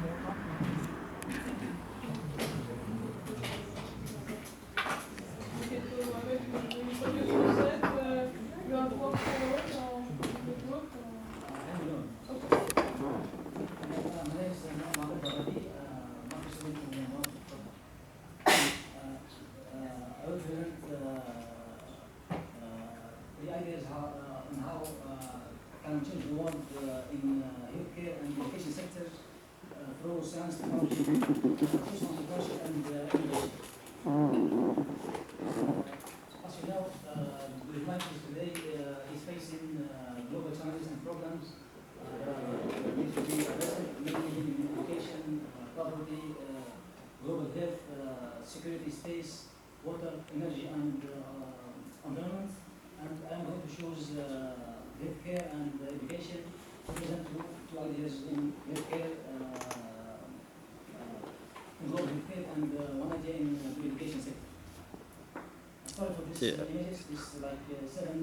Ok, so Mohamed, you introduce yourself, you have worked for the group. Okay. My name is Mohamed Labadi, marketing student in the North of I will present the ideas on how can change the world in healthcare and education sector through science, technology, social entrepreneurship, and innovation. As you know, the humanity today is facing global challenges and problems that need to be addressed, mainly in education, poverty, global health, security, space, water, energy, and environment. And I'm going to choose healthcare and education to present two ideas in healthcare, in global healthcare, and one idea in the education sector. Sorry for this images. This is like seven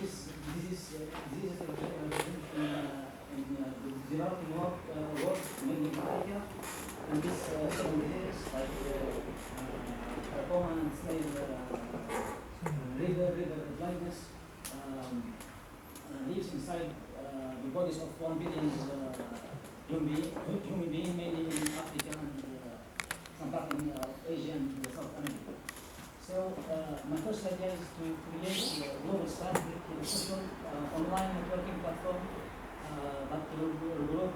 diseases in the developing world, mainly in Africa, and these seven diseases like common and slave river blindness lives inside the bodies of 1 billion human beings, mainly in Africa and some part in Asia and South America. So my first idea is to create a global strategic social online networking platform that will group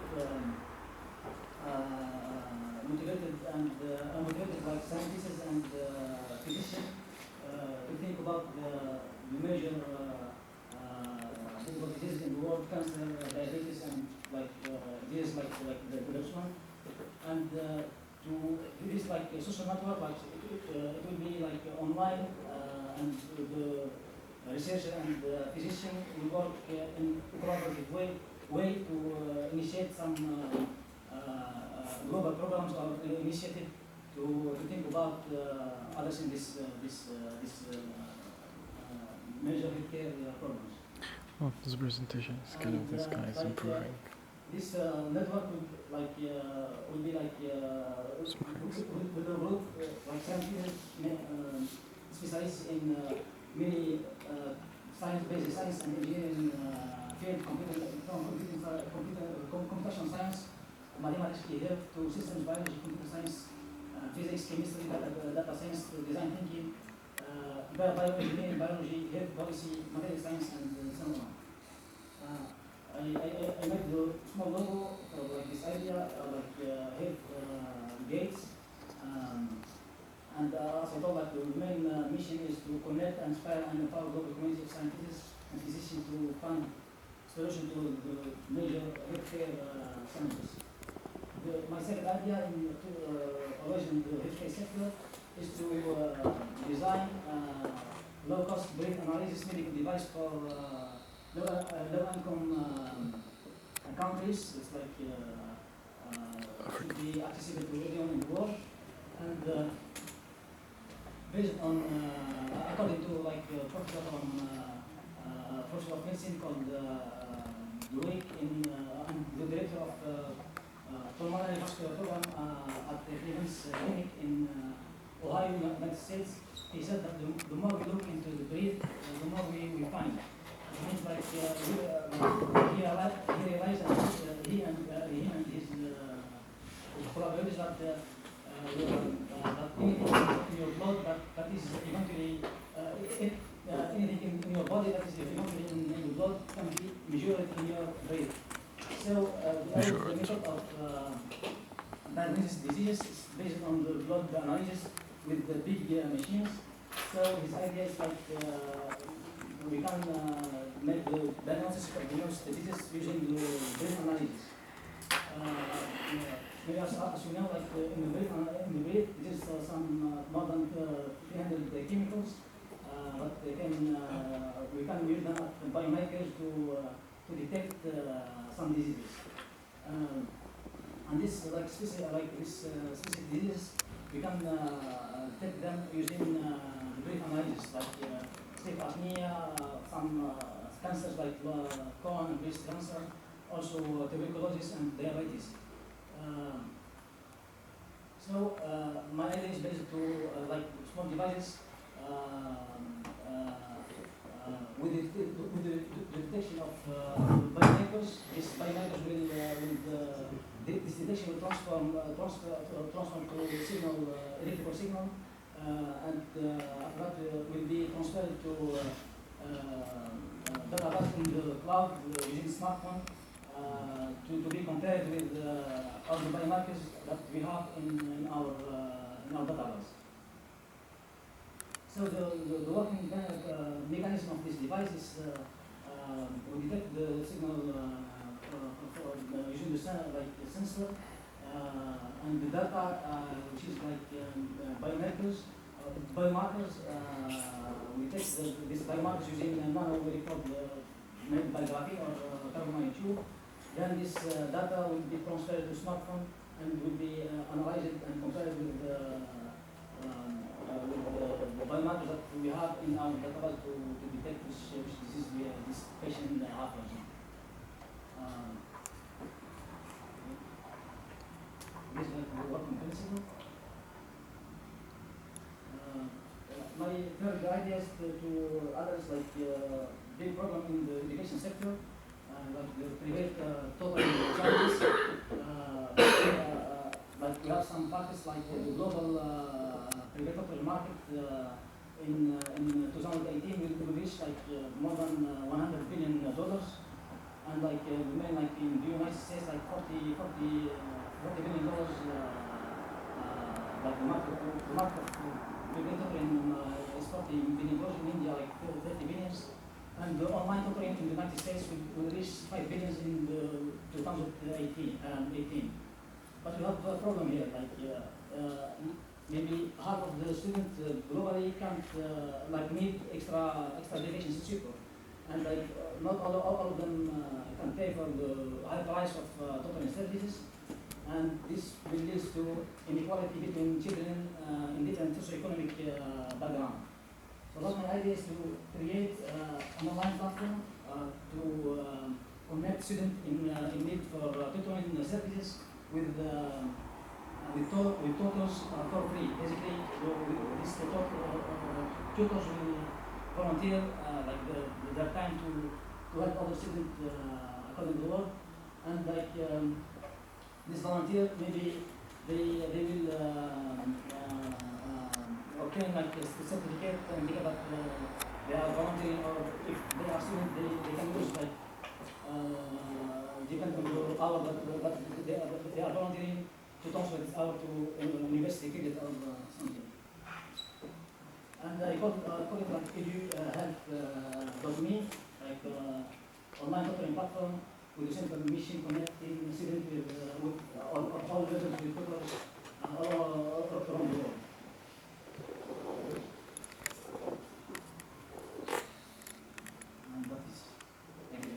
motivated and unmotivated like scientists and physicians to think about the major diseases in the world, cancer, diabetes, and like diseases like the first one, and to this like a social network, like it will be like online, and the researcher and physician will work in collaborative way to initiate some global programs or initiative to think about addressing this major healthcare problems. Oh, this presentation is kind of this guy is improving. This network will be like with a group like scientists specialists in many basic science and engineering field, computational science, mathematics, health to systems biology, computer science, physics, chemistry, data science, design thinking, bioengineering, biology, health policy, material science, and so on. I made the small logo for like this idea, health gates, and as I told, like the main mission is to connect, inspire, and empower global community of scientists and physicians to find solution to the major healthcare challenges. My second idea in origin the healthcare sector is to design low-cost brain analysis medical device for low-income countries. It's like should be accessible to everyone in the world, and based on according to like professor of medicine called Luik and the director of pulmonary vascular program at the Clemens Clinic in Ohio, United States. He said that the more we look into the breath, the more we find. It means like he realized that he and his collaborators that anything in your blood that is eventually anything in your body that is eventually in the blood can be measured in your breath. So the method of diagnosis diseases is based on the blood analysis with the big machines. So his idea is like we can make the diagnosis of the diseases using the brain analysis. As you know, like in the brain, there is some more than 300 chemicals, but we can use them as biomarkers to detect some diseases. And this specific diseases, we can detect them using the brain analysis, like sleep apnea, some cancers like colon and breast cancer, also tuberculosis and diabetes. My idea is based to like small devices with the detection of biomarkers. These biomarkers this detection will transform to signal, electrical signal, and after that will be transferred to database in the cloud using smartphone to be compared with all the biomarkers that we have in our database. So the working mechanism of this device is we detect the signal using the sensor and the data which is like biomarkers. We test these biomarkers using nano report made by graphene or carbon nanotube. Then this data will be transferred to smartphone and will be analyzed and compared with the biomarkers that we have in our database to detect which disease this patient has. This is the working principle. My third idea is to others like big problem in the education sector, like the private total charges. Like we have some factors like the global private total market in 2018 will reach like more than $100 billion, and like remain like in the United States like $40 billion. Like the market private total in is $40 billion, in India like 30 billion, and the online total in the United States will reach $5 billion in 2018. But we have a problem here, like maybe half of the students globally can't need extra education support, and like not all of them can pay for the high price of total services, and this will lead to inequality between children in different socioeconomic background. So that's my idea is to create an online platform to connect students in need for tutoring services with tutors for free. Basically, these tutors will volunteer their time to help other students according to the work, and like this volunteer maybe they will obtain like a certificate and indicate that they are volunteering, or if they are students they can use like depend on the hour that they are volunteering to transfer this hour to university credit or something. And I call it like edu-help.me, like online tutoring platform with a central mission connecting students with all levels with tutors all around the world. And that is, thank you.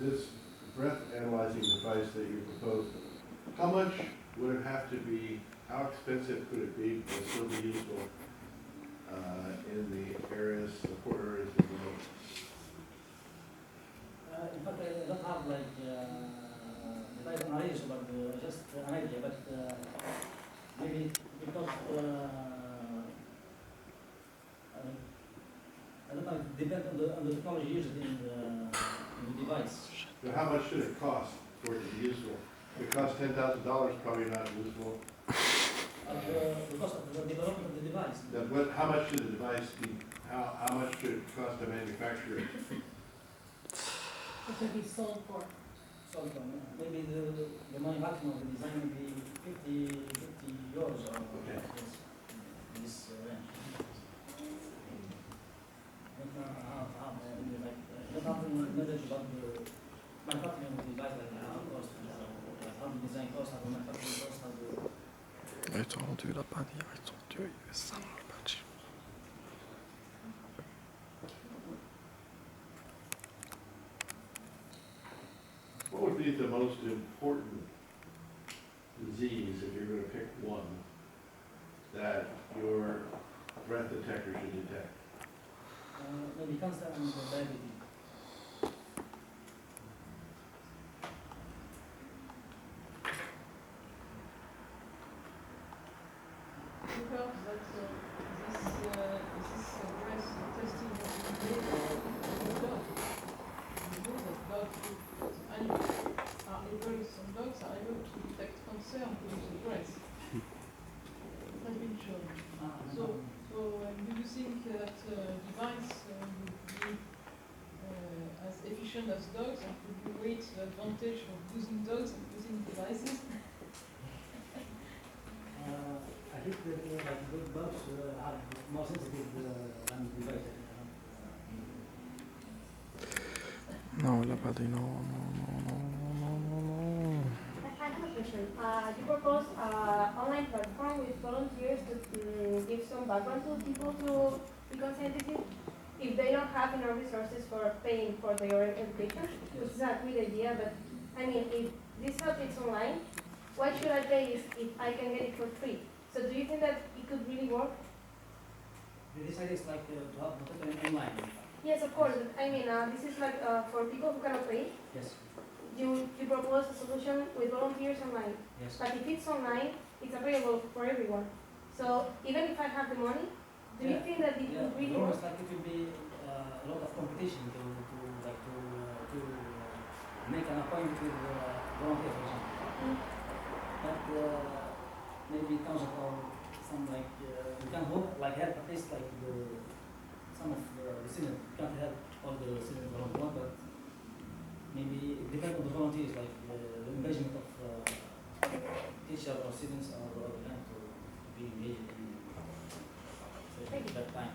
This breath analyzing device that you proposed, how much would it have to be, how expensive could it be to still be useful in the areas, the poor areas of the world? In fact, I don't have like device analysis, but just an idea, but maybe because I don't know, it depends on the technology used in the device. So how much should it cost for it to be useful? If it costs $10,000, probably not useful. The cost of the development of the device. How much should the device be? How much should it cost to manufacture it? What should be sold for? So maybe the manufacturing of the design will be 50 euros or Okay. this range. I don't know how knowledge about the manufacturing of the device, like how cost, how the design cost, how the manufacturing cost, how the I told you, Labadi, I told you, you son of a bitch. What would be the most important disease, if you're gonna pick one, that your threat detector should detect? Maybe cancer and diabetes. You heard that this breast testing that we made for dogs. You know that dogs, animals are able, some dogs are able to detect cancer with the breast. It has been shown. So do you think that device would be as efficient as dogs, and could you weight the advantage of using dogs and using devices? I think that like good bugs are more sensitive than devices. No, Labadi, no, no, no, no, no, no, no. I have a question. You propose online platform with volunteers to give some background to people to become scientific if they don't have enough resources for paying for their education, which is a good idea. But I mean, if this help is online, why should I pay if I can get it for free? So do you think that it could really work? This idea is like to have the online. Yes, of course. But I mean, this is like for people who cannot pay. Yes. You propose a solution with volunteers online. Yes. But if it's online, it's available for everyone. So even if I have the money, do you think that it Yeah, would really almost work? like it will be a lot of competition to make an appointment with volunteer, for example. Mm. But maybe in terms of some like we can hope like help at least like some of the students. We can't help all the students around the world, but maybe it depends on the volunteers, like the engagement of teacher or students or the to be engaged in that time.